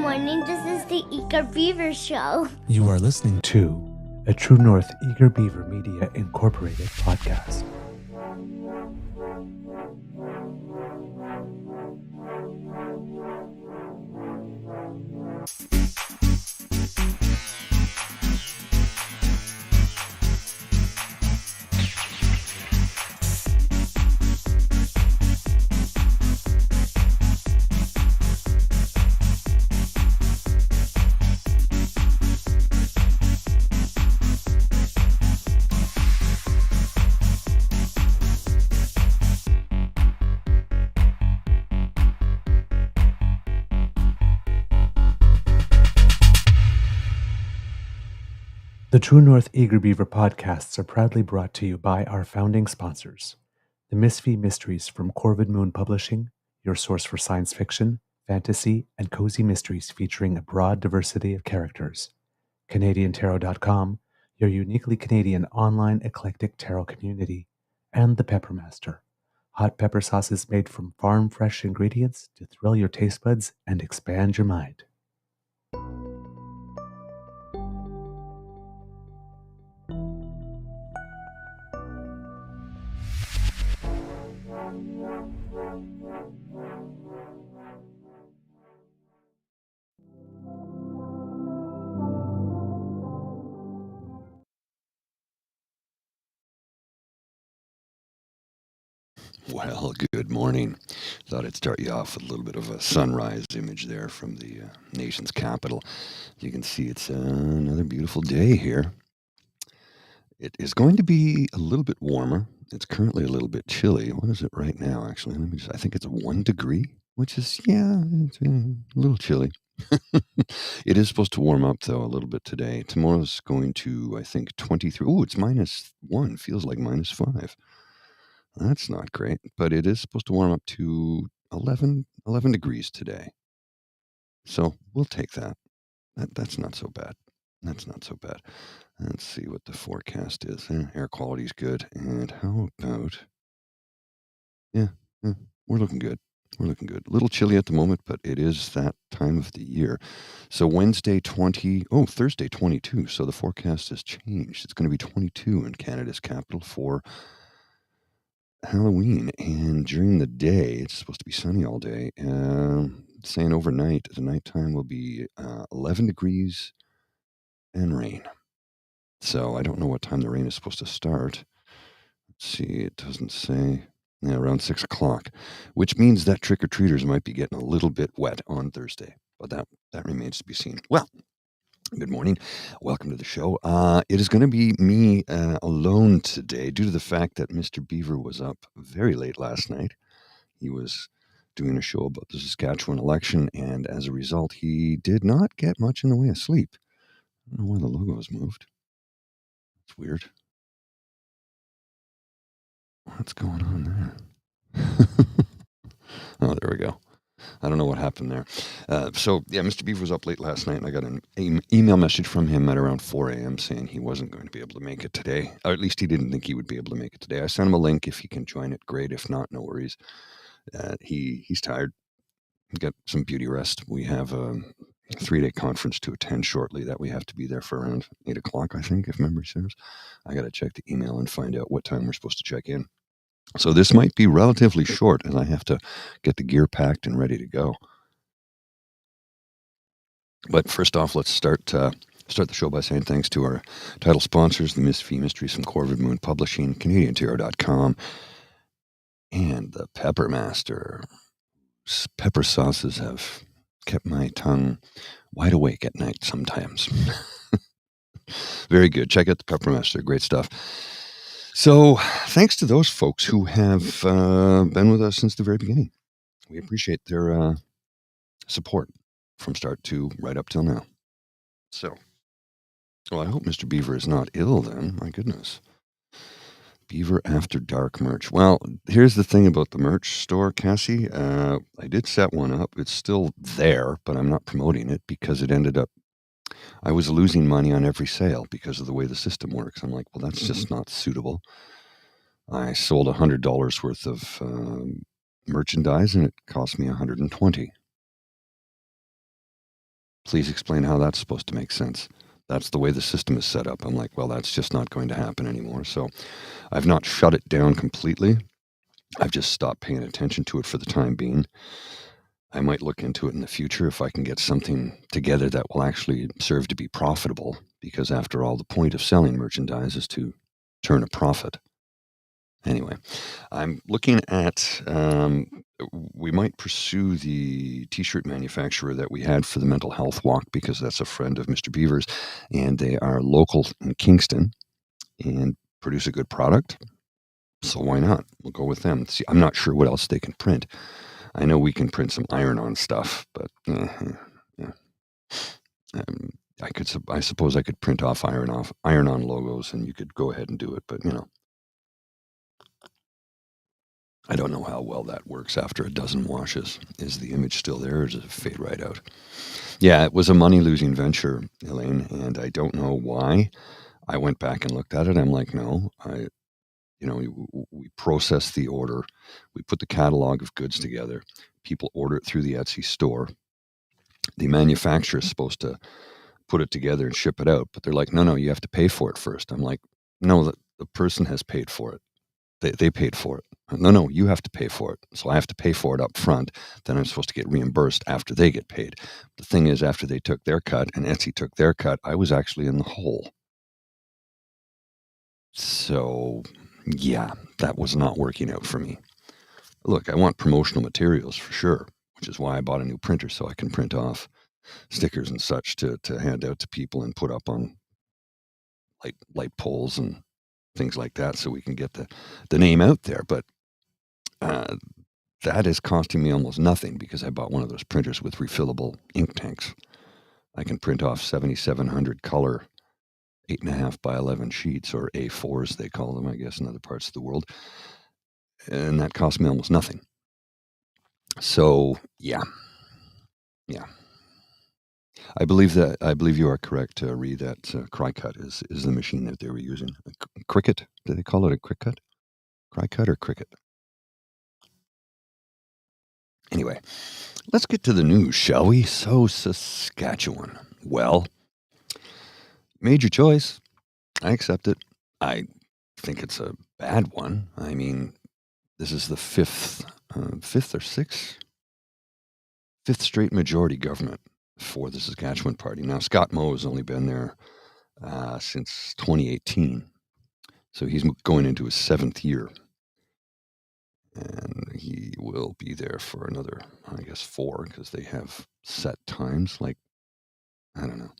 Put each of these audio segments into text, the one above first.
morning. This is the Eager Beaver Show. You are listening to a True North Eager Beaver Media Incorporated podcast. The True North Eager Beaver podcasts are proudly brought to you by our founding sponsors, the Misfit Mysteries from Corvid Moon Publishing, your source for science fiction, fantasy, and cozy mysteries featuring a broad diversity of characters, CanadianTarot.com, your uniquely Canadian online eclectic tarot community, and the Peppermaster, hot pepper sauces made from farm-fresh ingredients to thrill your taste buds and expand your mind. Well, good morning. Thought I'd start you off with a little bit of a sunrise image there from the nation's capital. You can see it's another beautiful day here. It is going to be a little bit warmer. It's currently a little bit chilly. What is it right now, actually? I think it's 1 degree, which is, it's a little chilly. It is supposed to warm up, though, a little bit today. Tomorrow's going to, I think, 23. Oh, it's -1. Feels like -5. That's not great, but it is supposed to warm up to 11 degrees today. So we'll take that. That's not so bad. That's not so bad. Let's see what the forecast is. Air quality is good. And how about... Yeah, we're looking good. We're looking good. A little chilly at the moment, but it is that time of the year. So Thursday 22. So the forecast has changed. It's going to be 22 in Canada's capital for Halloween, and during the day it's supposed to be sunny all day. Saying overnight, the nighttime will be 11 degrees and rain. So I don't know what time the rain is supposed to start. Let's see, it doesn't say. Yeah, around 6 o'clock, which means that trick-or-treaters might be getting a little bit wet on Thursday, but that remains to be seen. Well, good morning. Welcome to the show. It is going to be me alone today due to the fact that Mr. Beaver was up very late last night. He was doing a show about the Saskatchewan election, and as a result, he did not get much in the way of sleep. I don't know why the logo has moved. It's weird. What's going on there? Oh, there we go. I don't know what happened there. Mr. Beaver was up late last night, and I got an email message from him at around 4 a.m. saying he wasn't going to be able to make it today, or at least he didn't think he would be able to make it today. I sent him a link. If he can join it, great. If not, no worries. He's tired. He's got some beauty rest. We have a 3-day conference to attend shortly that we have to be there for around 8 o'clock, I think, if memory serves. I got to check the email and find out what time we're supposed to check in. So this might be relatively short, as I have to get the gear packed and ready to go. But first off, let's start the show by saying thanks to our title sponsors, the Misfit Mysteries from Corvid Moon Publishing, CanadianTarot.com, and the Peppermaster. Pepper sauces have kept my tongue wide awake at night sometimes. Very good. Check out the Peppermaster. Great stuff. So thanks to those folks who have been with us since the very beginning. We appreciate their support from start to right up till now. So, well, I hope Mr. Beaver is not ill then. My goodness. Beaver After Dark merch. Well, here's the thing about the merch store, Cassie. I did set one up. It's still there, but I'm not promoting it because it ended up, I was losing money on every sale because of the way the system works. I'm like, well, that's just not suitable. I sold $100 worth of merchandise, and it cost me $120. Please explain how that's supposed to make sense. That's the way the system is set up. I'm like, well, that's just not going to happen anymore. So I've not shut it down completely. I've just stopped paying attention to it for the time being. I might look into it in the future if I can get something together that will actually serve to be profitable, because after all, the point of selling merchandise is to turn a profit. Anyway, I'm looking at, we might pursue the t-shirt manufacturer that we had for the mental health walk, because that's a friend of Mr. Beaver's, and they are local in Kingston and produce a good product. So why not? We'll go with them. See, I'm not sure what else they can print. I know we can print some iron-on stuff, but yeah. I suppose I could print off iron-on logos, and you could go ahead and do it. But I don't know how well that works after a dozen washes. Is the image still there, or does it fade right out? Yeah, it was a money-losing venture, Elaine, and I don't know why. I went back and looked at it. I'm like, no, we process the order. We put the catalog of goods together. People order it through the Etsy store. The manufacturer is supposed to put it together and ship it out, but they're like, no, you have to pay for it first. I'm like, no, the person has paid for it. They paid for it. No, you have to pay for it. So I have to pay for it up front. Then I'm supposed to get reimbursed after they get paid. The thing is, after they took their cut and Etsy took their cut, I was actually in the hole. So, yeah, that was not working out for me. Look, I want promotional materials for sure, which is why I bought a new printer, so I can print off stickers and such to hand out to people and put up on light poles and things like that, so we can get the name out there. But that is costing me almost nothing, because I bought one of those printers with refillable ink tanks. I can print off 7,700 color 8.5 by 11 sheets, or A4s they call them, I guess, in other parts of the world, and that cost me almost nothing. So yeah. I believe you are correct, Ree, that Cricut is the machine that they were using. Cricut? Did they call it a Cricut? Cricut or Cricut? Anyway, let's get to the news, shall we? So, Saskatchewan. Well, major choice. I accept it. I think it's a bad one. I mean, this is the fifth or sixth straight majority government for the Saskatchewan Party. Now, Scott Moe has only been there since 2018. So he's going into his 7th year. And he will be there for another, I guess, 4, because they have set times. Like, I don't know.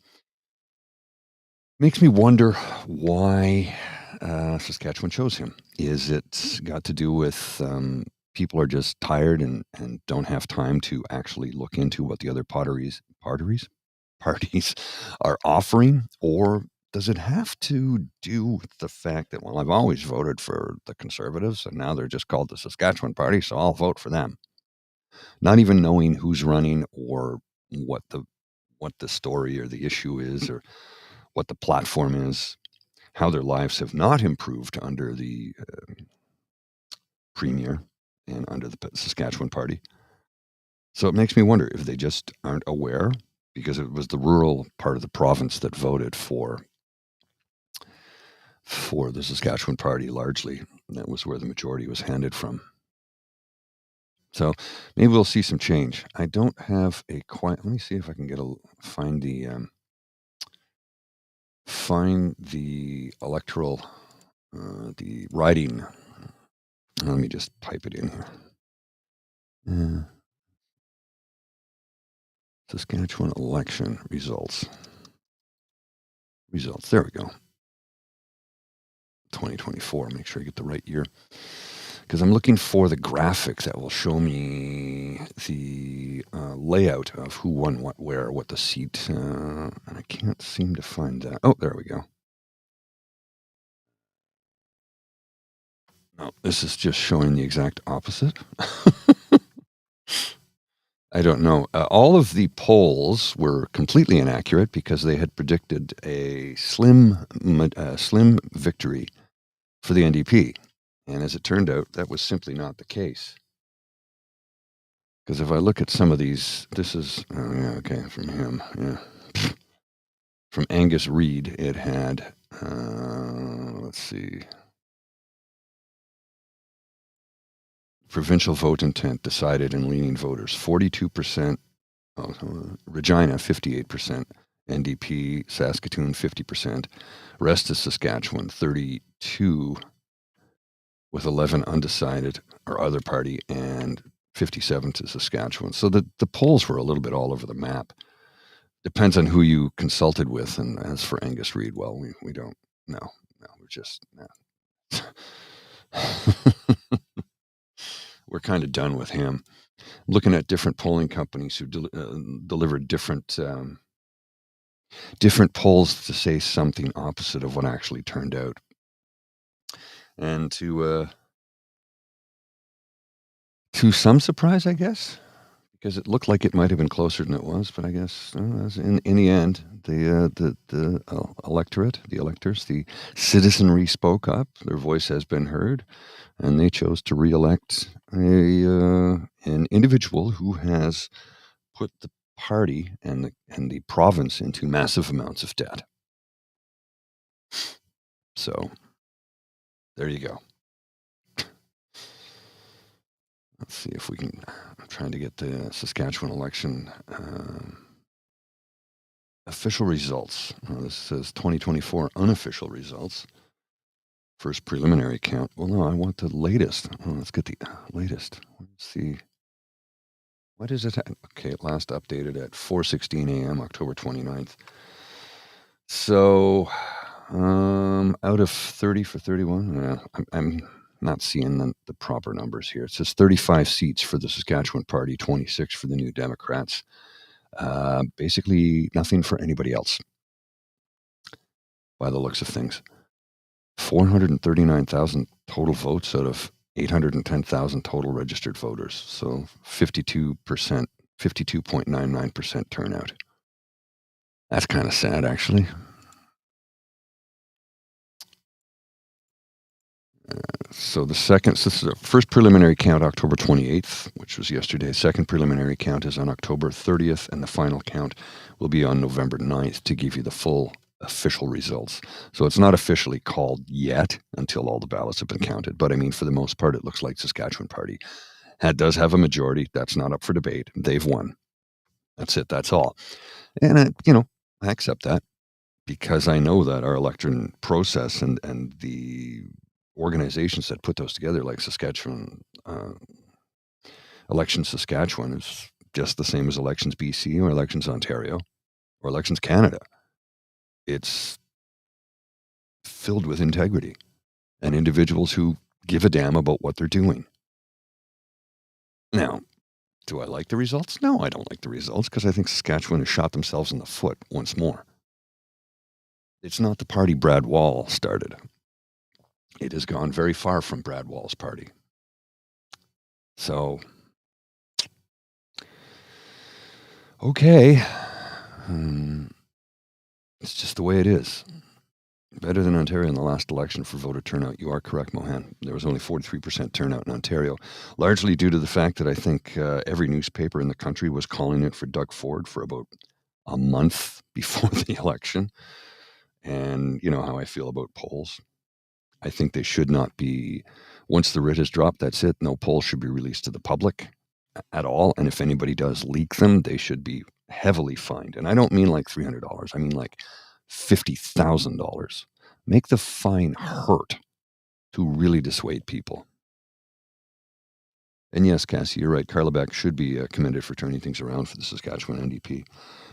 Makes me wonder why Saskatchewan chose him. Is it got to do with people are just tired and don't have time to actually look into what the other parties are offering? Or does it have to do with the fact that, well, I've always voted for the Conservatives, and now they're just called the Saskatchewan Party, so I'll vote for them. Not even knowing who's running, or what the story or the issue is, or what the platform is, how their lives have not improved under the Premier and under the Saskatchewan Party. So it makes me wonder if they just aren't aware, because it was the rural part of the province that voted for the Saskatchewan Party largely. That was where the majority was handed from. So maybe we'll see some change. I don't have a quite. Let me see if I can find the electoral, the writing. Let me just type it in here. Saskatchewan election results. There we go. 2024. Make sure I get the right year, because I'm looking for the graphic that will show me the layout of who won what, where, what the seat. And I can't seem to find that. Oh, there we go. No, this is just showing the exact opposite. I don't know. All of the polls were completely inaccurate, because they had predicted a slim victory for the NDP. And as it turned out, that was simply not the case. Because if I look at some of these, this is, okay, from him, yeah. From Angus Reid, it had, let's see, provincial vote intent decided in leaning voters, 42%, Regina, 58%, NDP, Saskatoon, 50%, rest is Saskatchewan, 32, with 11 undecided or other party, and 57 to Saskatchewan. So the polls were a little bit all over the map. Depends on who you consulted with. And as for Angus Reid, well, we don't know. No, we're just we're kind of done with him. Looking at different polling companies who delivered different polls to say something opposite of what actually turned out, and to some surprise, I guess, because it looked like it might have been closer than it was, but I guess in the end, the electorate, the electors, the citizenry spoke up. Their voice has been heard, and they chose to re-elect an individual who has put the party and the province into massive amounts of debt. So there you go. Let's see if we can. I'm trying to get the Saskatchewan election official results. This says 2024 unofficial results. First preliminary count. Well, no, I want the latest. Let's get the latest. Let's see. What is it? Okay, it last updated at 4:16 a.m., October 29th. So, out of 30 for 31, I'm not seeing the proper numbers here. It says 35 seats for the Saskatchewan Party, 26 for the New Democrats. Basically nothing for anybody else, by the looks of things. 439,000 total votes out of 810,000 total registered voters. So 52%, 52.99% turnout. That's kind of sad, actually. So this is a first preliminary count, October 28th, which was yesterday. Second preliminary count is on October 30th, and the final count will be on November 9th to give you the full official results. So it's not officially called yet until all the ballots have been counted. But I mean, for the most part, it looks like Saskatchewan Party does have a majority. That's not up for debate. They've won. That's it. That's all. And, I accept that, because I know that our election process and the organizations that put those together, like Saskatchewan, Elections Saskatchewan, is just the same as Elections BC or Elections Ontario or Elections Canada. It's filled with integrity and individuals who give a damn about what they're doing. Now, do I like the results? No, I don't like the results, because I think Saskatchewan has shot themselves in the foot once more. It's not the party Brad Wall started. It has gone very far from Brad Wall's party. So, okay. It's just the way it is. Better than Ontario in the last election for voter turnout. You are correct, Mohan. There was only 43% turnout in Ontario, largely due to the fact that I think every newspaper in the country was calling it for Doug Ford for about a month before the election. And you know how I feel about polls. I think they should not be, once the writ is dropped, that's it. No polls should be released to the public at all. And if anybody does leak them, they should be heavily fined. And I don't mean like $300. I mean like $50,000. Make the fine hurt to really dissuade people. And yes, Cassie, you're right. Carla Beck should be commended for turning things around for the Saskatchewan NDP.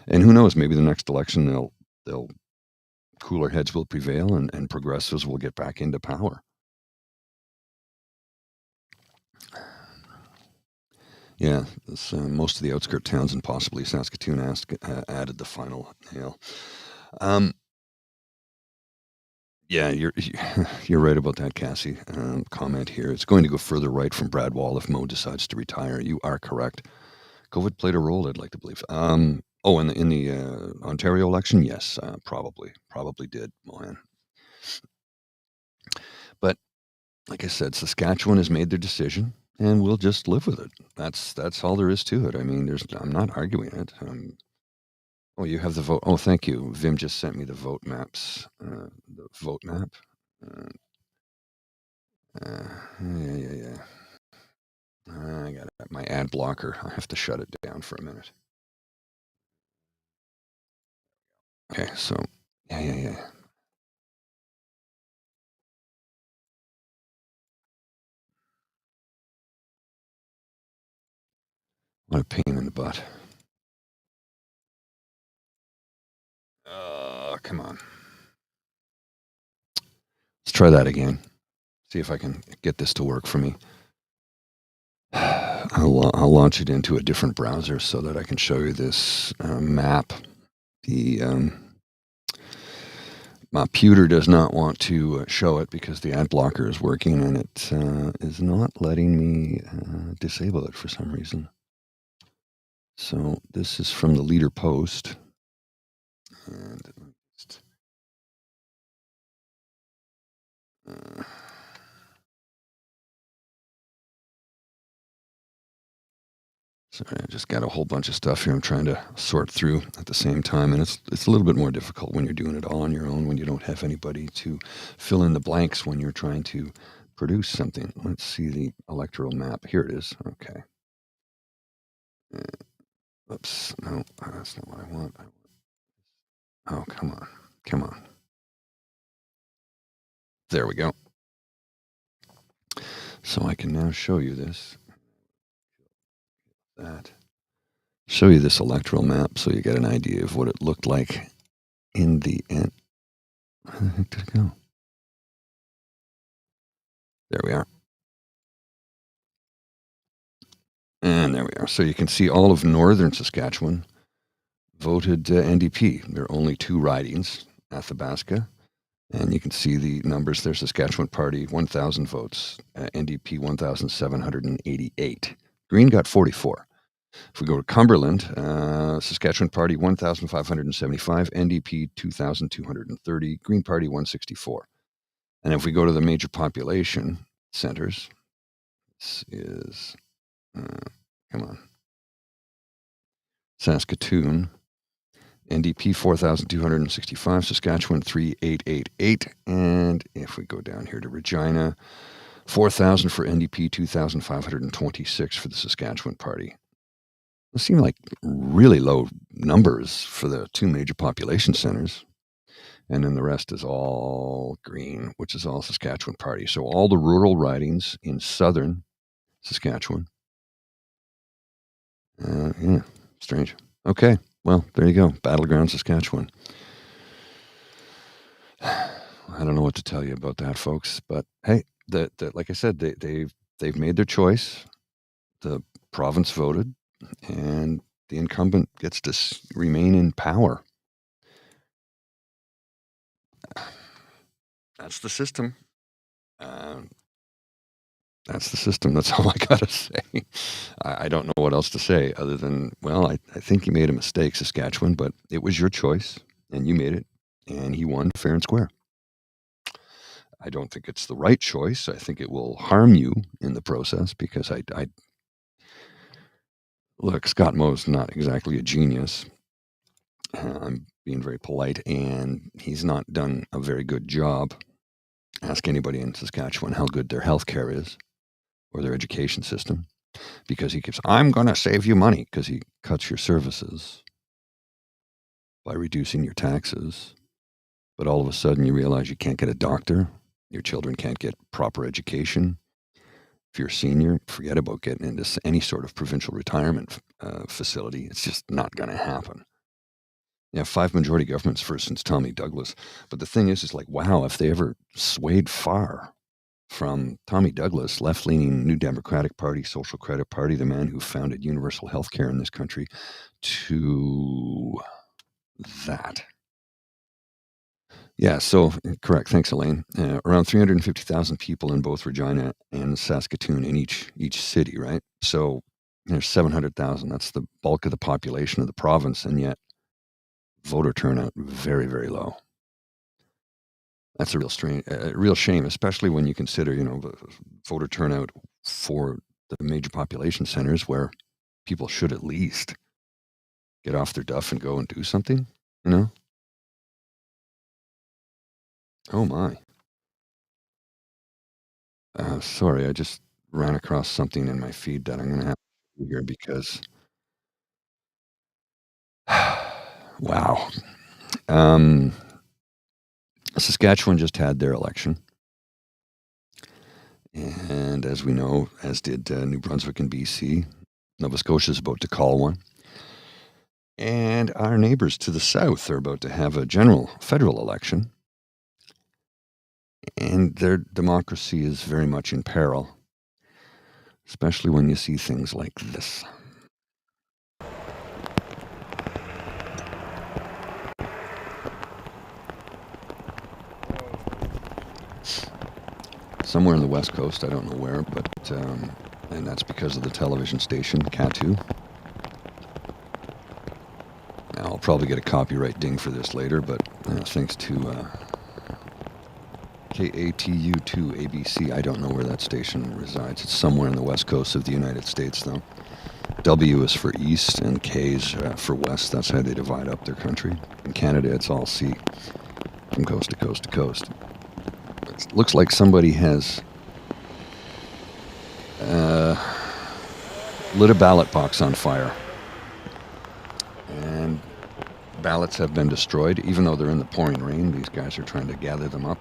And who knows, maybe the next election they'll cooler heads will prevail and progressives will get back into power. Yeah, most of the outskirt towns and possibly Saskatoon added the final nail. Yeah, you're right about that, Cassie. Comment here. It's going to go further right from Brad Wall if Mo decides to retire. You are correct. COVID played a role, I'd like to believe. In the Ontario election, yes, probably did, Mohan. But like I said, Saskatchewan has made their decision. and we'll just live with it. That's all there is to it. I mean, I'm not arguing it. Oh, you have the vote. Oh, thank you. Vim just sent me the vote maps. The vote map. Yeah. I got my ad blocker. I have to shut it down for a minute. Okay, so yeah. What a pain in the butt. Come on. Let's try that again. See if I can get this to work for me. I'll launch it into a different browser so that I can show you this map. My computer does not want to show it because the ad blocker is working, and it is not letting me disable it for some reason. So this is from the leader post. And sorry, I just got a whole bunch of stuff here I'm trying to sort through at the same time, and it's a little bit more difficult when you're doing it all on your own, when you don't have anybody to fill in the blanks when you're trying to produce something. Let's see the electoral map. Here it is. Okay. Oops. No, that's not what I want. Oh, come on. There we go. So I can now show you this. Show you this electoral map so you get an idea of what it looked like in the end. Where the heck did it go? There we are. And there we are. So you can see all of northern Saskatchewan voted NDP. There are only 2 ridings, Athabasca, and you can see the numbers there. Saskatchewan Party, 1,000 votes. NDP, 1,788. Green got 44. If we go to Cumberland, Saskatchewan Party, 1,575. NDP, 2,230. Green Party, 164. And if we go to the major population centers, this is, come on, Saskatoon, NDP 4,265, Saskatchewan 3,888, and if we go down here to Regina, 4,000 for NDP, 2,526 for the Saskatchewan Party. Those seem like really low numbers for the 2 major population centers. And then the rest is all green, which is all Saskatchewan Party. So all the rural ridings in southern Saskatchewan. Yeah, strange. Okay, well, there you go. Battleground Saskatchewan. I don't know what to tell you about that, folks. But hey, like I said, they've made their choice. The province voted, and the incumbent gets to remain in power. That's the system. That's the system. That's all I gotta say. I don't know what else to say other than, well, I think you made a mistake, Saskatchewan, but it was your choice, and you made it, and he won fair and square. I don't think it's the right choice. I think it will harm you in the process because look, Scott Moe's not exactly a genius. I'm being very polite, and he's not done a very good job. Ask anybody in Saskatchewan how good their health care is or their education system, because he keeps, I'm going to save you money, because he cuts your services by reducing your taxes. But all of a sudden you realize you can't get a doctor, your children can't get proper education. If you're a senior, forget about getting into any sort of provincial retirement facility. It's just not going to happen. You have 5 majority governments first since Tommy Douglas. But the thing is like, wow, if they ever swayed far from Tommy Douglas, left-leaning New Democratic Party, Social Credit Party, the man who founded universal health care in this country, to that. Yeah, so correct. Thanks, Elaine. Around 350,000 people in both Regina and Saskatoon in each city, right? So there's 700,000. That's the bulk of the population of the province, and yet voter turnout very, very low. That's a real shame, especially when you consider, the voter turnout for the major population centers where people should at least get off their duff and go and do something, you know? Oh my. Sorry, I just ran across something in my feed that I'm going to have to do here because, wow. Saskatchewan just had their election. And as we know, as did New Brunswick and BC, Nova Scotia is about to call one. And our neighbors to the south are about to have a general federal election. And their democracy is very much in peril, especially when you see things like this. Somewhere in the West Coast, I don't know where, but and that's because of the television station, Tues. Now, I'll probably get a copyright ding for this later, but thanks to KATU2 ABC, I don't know where that station resides. It's somewhere in the West Coast of the United States, though. W is for east, and K is for west. That's how they divide up their country. In Canada, it's all C, from coast to coast to coast. It looks like somebody has lit a ballot box on fire. And ballots have been destroyed, even though they're in the pouring rain. These guys are trying to gather them up,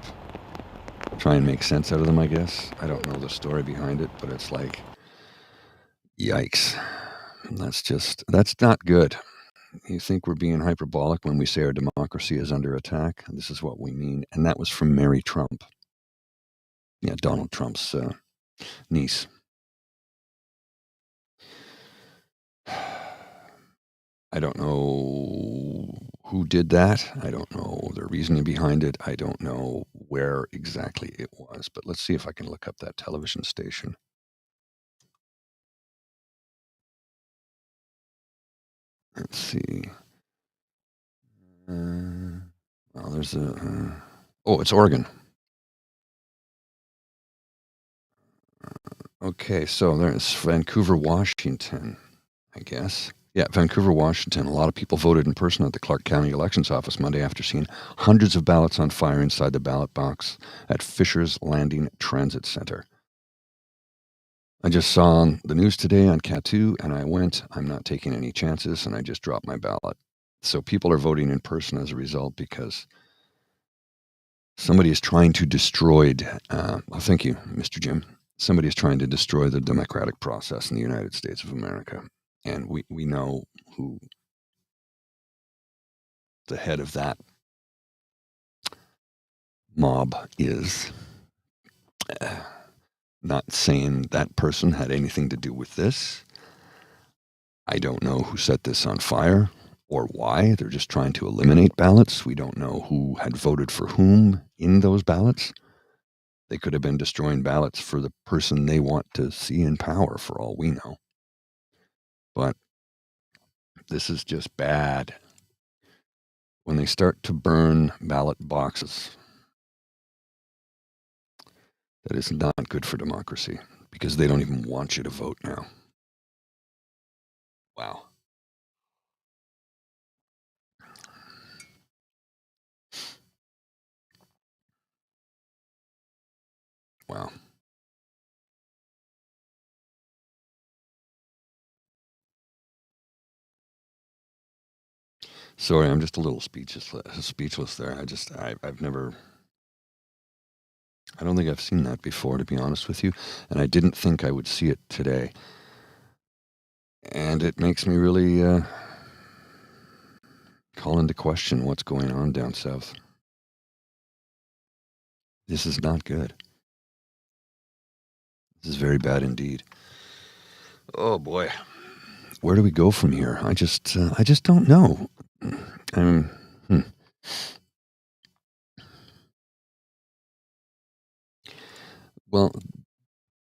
try and make sense out of them, I guess. I don't know the story behind it, but it's like, yikes. That's not good. You think we're being hyperbolic when we say our democracy is under attack? This is what we mean. And that was from Mary Trump. Yeah, Donald Trump's niece. I don't know who did that. I don't know the reasoning behind it. I don't know where exactly it was. But let's see if I can look up that television station. Let's see. Well, there's a... oh, it's Oregon. Okay, so there's Vancouver, Washington, I guess. Yeah, Vancouver, Washington. A lot of people voted in person at the Clark County Elections Office Monday after seeing hundreds of ballots on fire inside the ballot box at Fisher's Landing Transit Center. I just saw on the news today on Tues, and I went, I'm not taking any chances, and I just dropped my ballot. So people are voting in person as a result because somebody is trying to destroy, thank you, Mr. Jim. Somebody is trying to destroy the democratic process in the United States of America. And we know who the head of that mob is. Not saying that person had anything to do with this. I don't know who set this on fire or why. They're just trying to eliminate ballots. We don't know who had voted for whom in those ballots. They could have been destroying ballots for the person they want to see in power, for all we know. But this is just bad. When they start to burn ballot boxes, that is not good for democracy because they don't even want you to vote now. Wow. Wow. Sorry, I'm just a little speechless there. I've never, I don't think I've seen that before, to be honest with you. And I didn't think I would see it today. And it makes me really call into question what's going on down south. This is not good. This is very bad indeed. Oh boy. Where do we go from here? I just don't know. Well,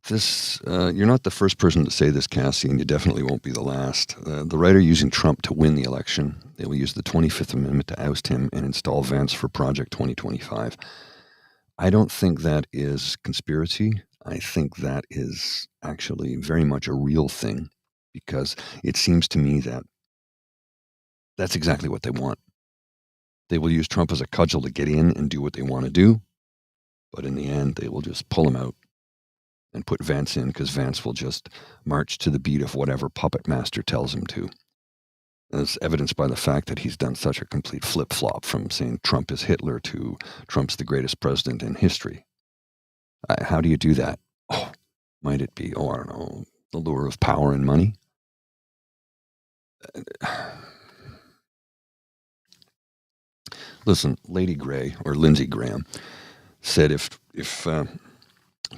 this you're not the first person to say this, Cassie, and you definitely won't be the last. The right are using Trump to win the election. They will use the 25th Amendment to oust him and install Vance for Project 2025. I don't think that is conspiracy. I think that is actually very much a real thing, because it seems to me that that's exactly what they want. They will use Trump as a cudgel to get in and do what they want to do, but in the end, they will just pull him out and put Vance in, because Vance will just march to the beat of whatever puppet master tells him to. As evidenced by the fact that he's done such a complete flip-flop from saying Trump is Hitler to Trump's the greatest president in history. How do you do that? Oh, might it be, I don't know, the lure of power and money? Listen, Lady Gray, or Lindsey Graham, said if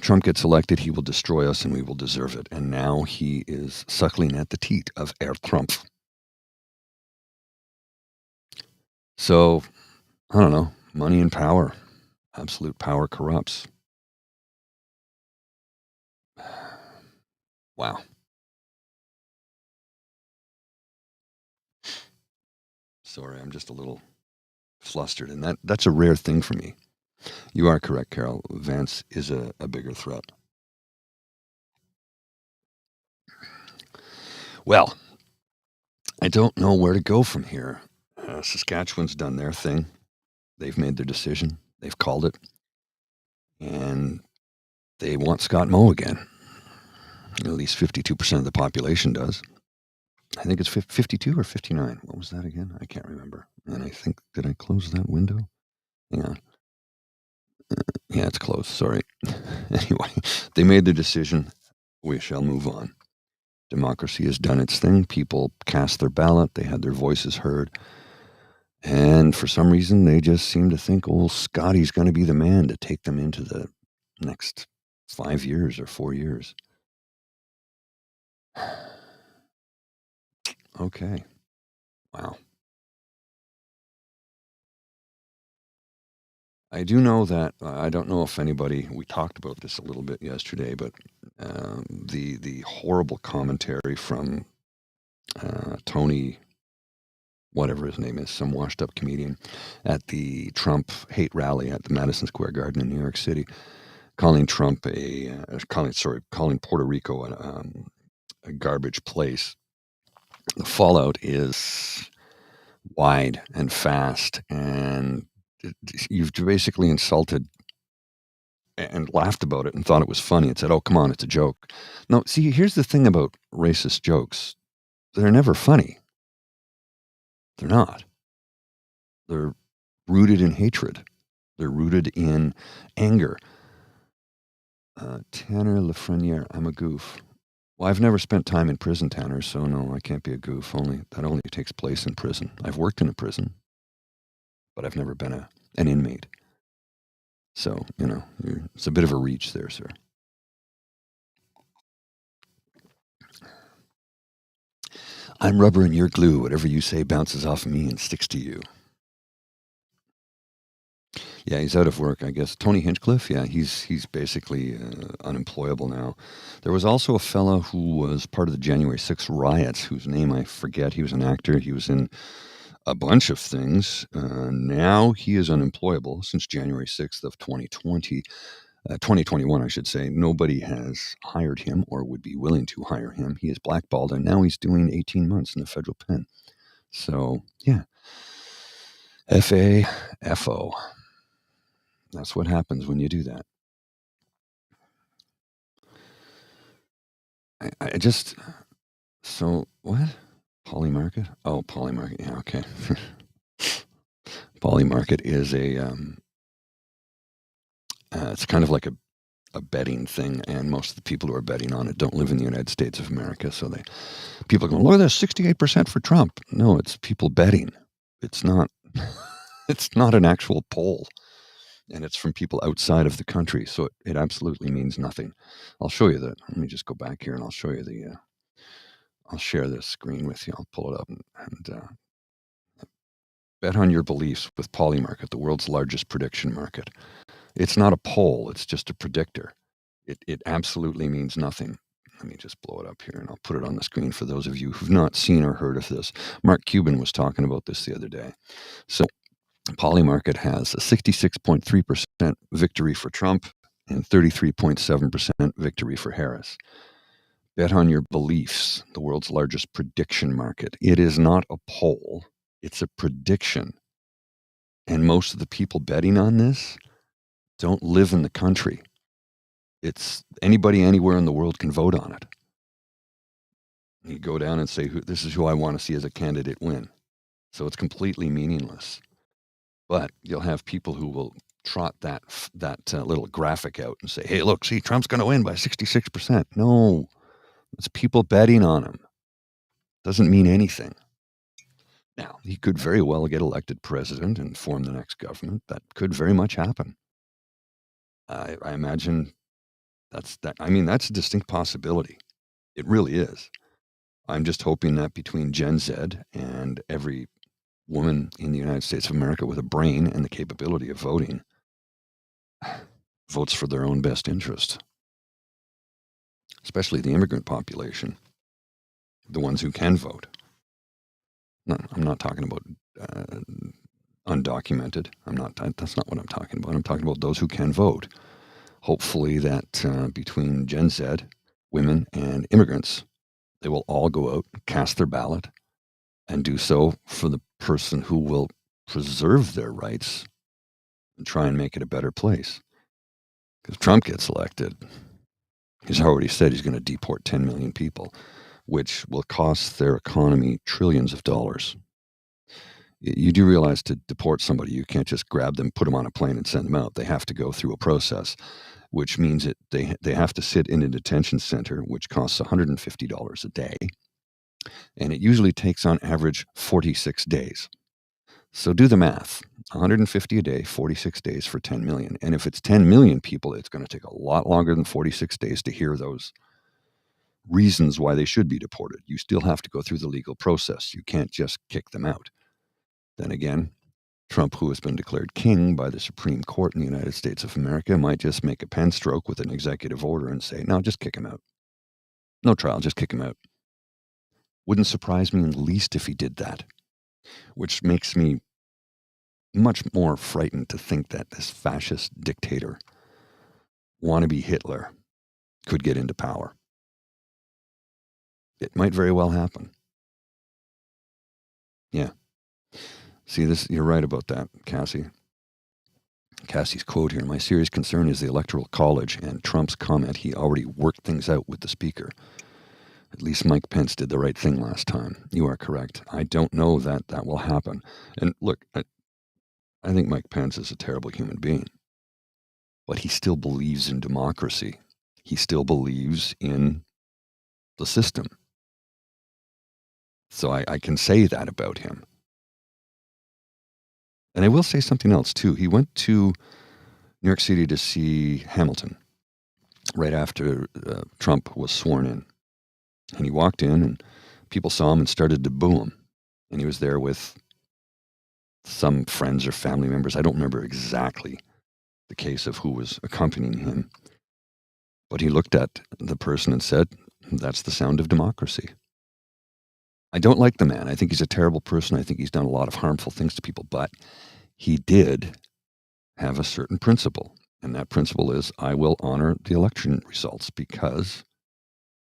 Trump gets elected, he will destroy us and we will deserve it. And now he is suckling at the teat of Herr Trump. So, I don't know, money and power. Absolute power corrupts. Wow. Sorry, I'm just a little flustered, and that's a rare thing for me. You are correct, Carol. Vance is a bigger threat. Well, I don't know where to go from here. Saskatchewan's done their thing. They've made their decision. They've called it. And they want Scott Moe again. At least 52% of the population does. I think it's 52 or 59. What was that again? I can't remember. And I think, did I close that window? Hang on. Yeah, it's closed. Sorry. Anyway, they made their decision. We shall move on. Democracy has done its thing. People cast their ballot. They had their voices heard. And for some reason, they just seem to think, oh, Scotty's going to be the man to take them into the next 5 years or 4 years. Okay. Wow. I do know that, I don't know if anybody, we talked about this a little bit yesterday, but the horrible commentary from Tony, whatever his name is, some washed up comedian, at the Trump hate rally at the Madison Square Garden in New York City, calling Trump calling Puerto Rico a garbage place. The fallout is wide and fast, and you've basically insulted and laughed about it and thought it was funny and said, oh, come on, it's a joke. No, see, here's the thing about racist jokes. They're never funny. They're not. They're rooted in hatred. They're rooted in anger. Tanner Lafreniere, I'm a goof. Well, I've never spent time in prison, Tanner, so no, I can't be a goof. That only takes place in prison. I've worked in a prison, but I've never been an inmate. So, it's a bit of a reach there, sir. I'm rubber and you're glue. Whatever you say bounces off of me and sticks to you. Yeah, he's out of work, I guess. Tony Hinchcliffe, yeah, he's basically unemployable now. There was also a fellow who was part of the January 6th riots, whose name I forget. He was an actor. He was in a bunch of things. Now he is unemployable since January 6th of 2020. 2021, I should say. Nobody has hired him or would be willing to hire him. He is blackballed, and now he's doing 18 months in the federal pen. So, yeah. FAFO. That's what happens when you do that. I just... So, what? Polymarket? Oh, Polymarket. Yeah, okay. Polymarket is it's kind of like a betting thing, and most of the people who are betting on it don't live in the United States of America, so people are going, look at this, 68% for Trump. No, it's people betting. It's not it's not an actual poll, and it's from people outside of the country, so it absolutely means nothing. I'll show you that. Let me just go back here and I'll show you I'll share this screen with you. I'll pull it up and bet on your beliefs with Polymarket, the world's largest prediction market. It's not a poll, it's just a predictor. It absolutely means nothing. Let me just blow it up here and I'll put it on the screen for those of you who've not seen or heard of this. Mark Cuban was talking about this the other day. So Polymarket has a 66.3% victory for Trump and 33.7% victory for Harris. Bet on your beliefs, the world's largest prediction market. It is not a poll, it's a prediction. And most of the people betting on this don't live in the country. It's anybody anywhere in the world can vote on it. You go down and say, this is who I want to see as a candidate win. So it's completely meaningless. But you'll have people who will trot that little graphic out and say, hey, look, see, Trump's going to win by 66%. No, it's people betting on him. Doesn't mean anything. Now, he could very well get elected president and form the next government. That could very much happen. I imagine that's a distinct possibility. It really is. I'm just hoping that between Gen Z and every woman in the United States of America with a brain and the capability of voting votes for their own best interest, especially the immigrant population, the ones who can vote. No, I'm not talking about undocumented. That's not what I'm talking about. I'm talking about those who can vote. Hopefully that between Gen Z, women, and immigrants, they will all go out, cast their ballot, and do so for the person who will preserve their rights and try and make it a better place. Because if Trump gets elected, he's already said he's going to deport 10 million people, which will cost their economy trillions of dollars. You do realize to deport somebody, you can't just grab them, put them on a plane, and send them out. They have to go through a process, which means that they have to sit in a detention center, which costs $150 a day. And it usually takes on average 46 days. So do the math. 150 a day, 46 days for 10 million. And if it's 10 million people, it's going to take a lot longer than 46 days to hear those reasons why they should be deported. You still have to go through the legal process. You can't just kick them out. Then again, Trump, who has been declared king by the Supreme Court in the United States of America, might just make a pen stroke with an executive order and say, no, just kick him out. No trial, just kick him out. Wouldn't surprise me in the least if he did that, which makes me much more frightened to think that this fascist dictator, wannabe Hitler, could get into power. It might very well happen. Yeah. See, you're right about that, Cassie. Cassie's quote here, my serious concern is the Electoral College and Trump's comment he already worked things out with the speaker. At least Mike Pence did the right thing last time. You are correct. I don't know that will happen. And look, I think Mike Pence is a terrible human being, but he still believes in democracy. He still believes in the system. So I can say that about him. And I will say something else, too. He went to New York City to see Hamilton right after Trump was sworn in. And he walked in, and people saw him and started to boo him. And he was there with some friends or family members. I don't remember exactly the case of who was accompanying him. But he looked at the person and said, that's the sound of democracy. I don't like the man. I think he's a terrible person. I think he's done a lot of harmful things to people. But he did have a certain principle. And that principle is, I will honor the election results because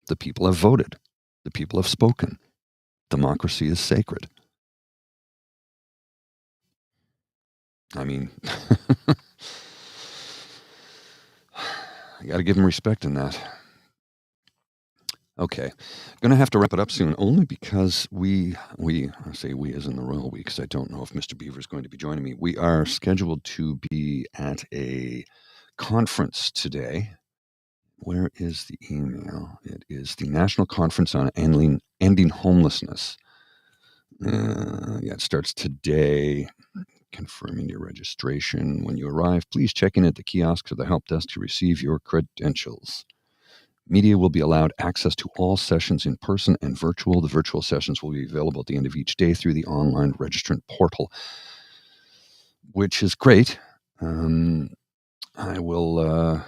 the people have voted. The people have spoken. Democracy is sacred. I mean, I got to give him respect in that. Okay, going to have to wrap it up soon, only because I say we as in the royal we, because I don't know if Mr. Beaver is going to be joining me. We are scheduled to be at a conference today. Where is the email? It is the National Conference on Ending Homelessness. It starts today. Confirming your registration. When you arrive, please check in at the kiosk or the help desk to receive your credentials. Media will be allowed access to all sessions in person and virtual. The virtual sessions will be available at the end of each day through the online registrant portal, which is great. I will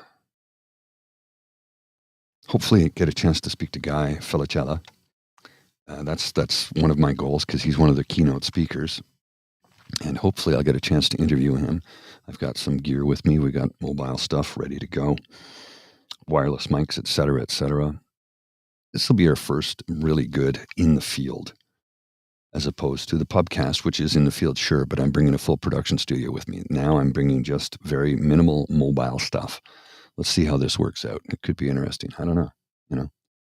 hopefully get a chance to speak to Guy Felicella. That's one of my goals because he's one of the keynote speakers. And hopefully I'll get a chance to interview him. I've got some gear with me. We got mobile stuff ready to go, wireless mics, etc., etc. This will be our first really good in the field, as opposed to the pubcast, which is in the field, sure, but I'm bringing a full production studio with me. Now I'm bringing just very minimal mobile stuff. Let's see how this works out. It could be interesting. I don't know.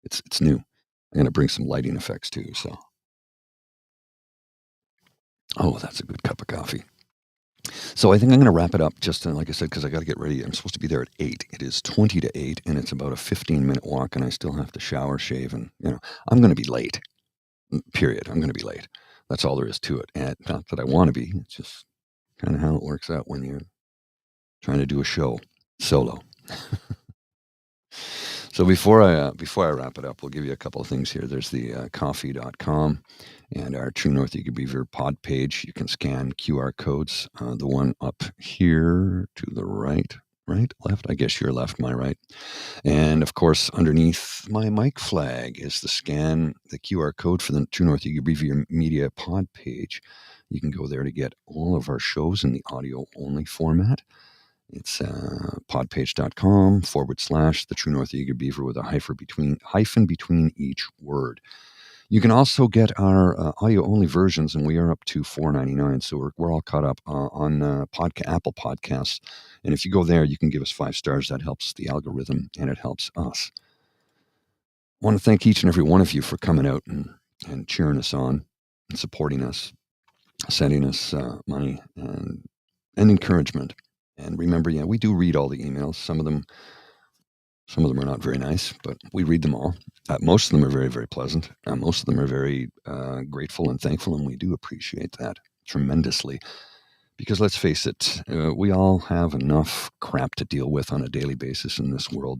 It's new. I'm going to bring some lighting effects too. So, oh, that's a good cup of coffee. So I think I'm going to wrap it up just like I said, because I got to get ready. I'm supposed to be there at 8. It is 20 to 8, and it's about a 15-minute walk, and I still have to shower, shave, and, I'm going to be late, period. I'm going to be late. That's all there is to it. And not that I want to be. It's just kind of how it works out when you're trying to do a show solo. So before I wrap it up, we'll give you a couple of things here. There's the coffee.com and our True North Eager Beaver pod page. You can scan QR codes. The one up here to the right, left. I guess your left, my right. And of course, underneath my mic flag is the QR code for the True North Eager Beaver Media pod page. You can go there to get all of our shows in the audio only format. It's podpage.com / the True North Eager Beaver with a hyphen between each word. You can also get our audio only versions, and we are up to $4.99. So we're all caught up on Apple Podcasts. And if you go there, you can give us 5 stars. That helps the algorithm and it helps us. I want to thank each and every one of you for coming out and cheering us on and supporting us, sending us money and encouragement. And remember, we do read all the emails. Some of them are not very nice, but we read them all. Most of them are very, very pleasant. Most of them are very grateful and thankful, and we do appreciate that tremendously. Because let's face it, we all have enough crap to deal with on a daily basis in this world.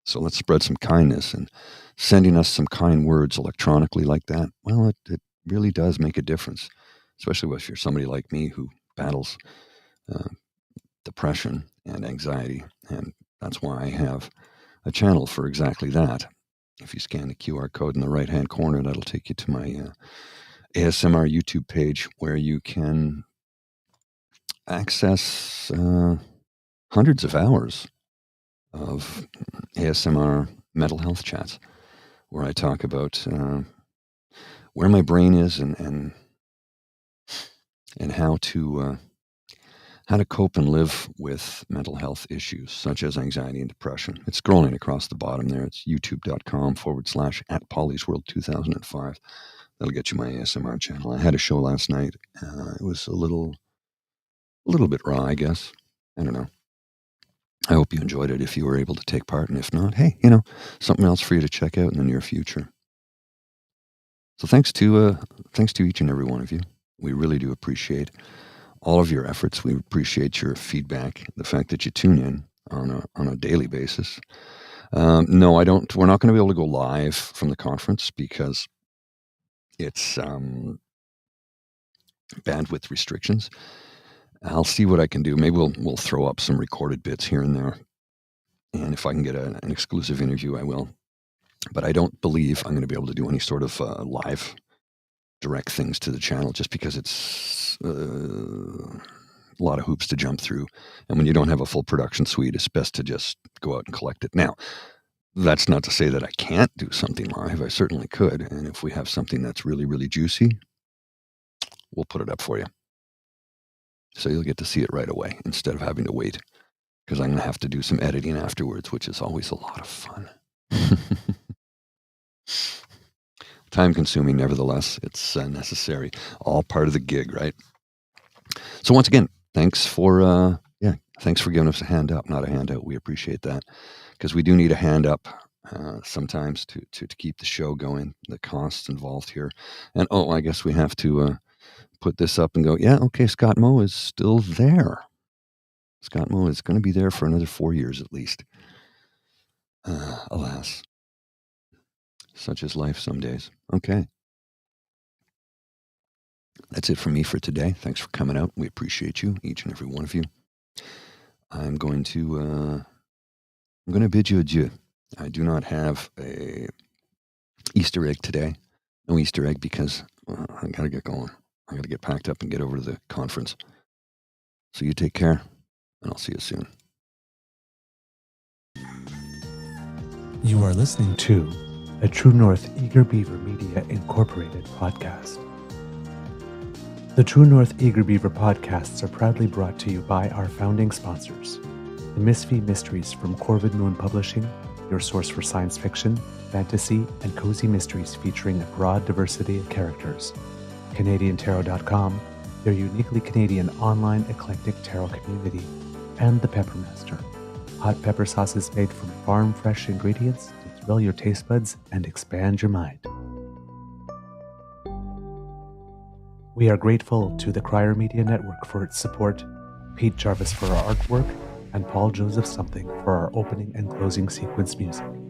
So let's spread some kindness, and sending us some kind words electronically like that, well, it really does make a difference, especially if you're somebody like me who battles depression and anxiety. And that's why I have a channel for exactly that. If you scan the QR code in the right-hand corner, that'll take you to my ASMR YouTube page, where you can access hundreds of hours of ASMR mental health chats, where I talk about where my brain is and how to cope and live with mental health issues such as anxiety and depression. It's scrolling across the bottom there. It's youtube.com / at Polly's World 2005. That'll get you my ASMR channel. I had a show last night. It was a little bit raw, I guess. I don't know. I hope you enjoyed it if you were able to take part. And if not, hey, something else for you to check out in the near future. So thanks to each and every one of you. We really do appreciate all of your efforts. We appreciate your feedback, the fact that you tune in on a daily basis. No, I don't. We're not going to be able to go live from the conference because it's bandwidth restrictions. I'll see what I can do. Maybe we'll throw up some recorded bits here and there, and if I can get an exclusive interview, I will. But I don't believe I'm going to be able to do any sort of live direct things to the channel, just because it's a lot of hoops to jump through. And when you don't have a full production suite, it's best to just go out and collect it. Now, that's not to say that I can't do something live. I certainly could. And if we have something that's really, really juicy, we'll put it up for you. So you'll get to see it right away instead of having to wait, because I'm going to have to do some editing afterwards, which is always a lot of fun. Time consuming, nevertheless. It's necessary. All part of the gig, right? So once again, thanks for giving us a hand up, not a handout. We appreciate that, because we do need a hand up sometimes to keep the show going. The costs involved here, and I guess we have to put this up and go. Yeah, okay. Scott Moe is still there. Scott Moe is going to be there for another 4 years at least. Alas, such is life some days. Okay. That's it from me for today. Thanks for coming out. We appreciate you, each and every one of you. I'm going to bid you adieu. I do not have a Easter egg today. No Easter egg because I got to get going. I got to get packed up and get over to the conference. So you take care, and I'll see you soon. You are listening to a True North Eager Beaver Media Incorporated podcast. The True North Eager Beaver podcasts are proudly brought to you by our founding sponsors, the Misfit Mysteries from Corvid Moon Publishing, your source for science fiction, fantasy, and cozy mysteries featuring a broad diversity of characters, CanadianTarot.com, their uniquely Canadian online eclectic tarot community, and the Peppermaster, hot pepper sauces made from farm-fresh ingredients to thrill your taste buds and expand your mind. We are grateful to the Crier Media Network for its support, Pete Jarvis for our artwork, and Paul Joseph Something for our opening and closing sequence music.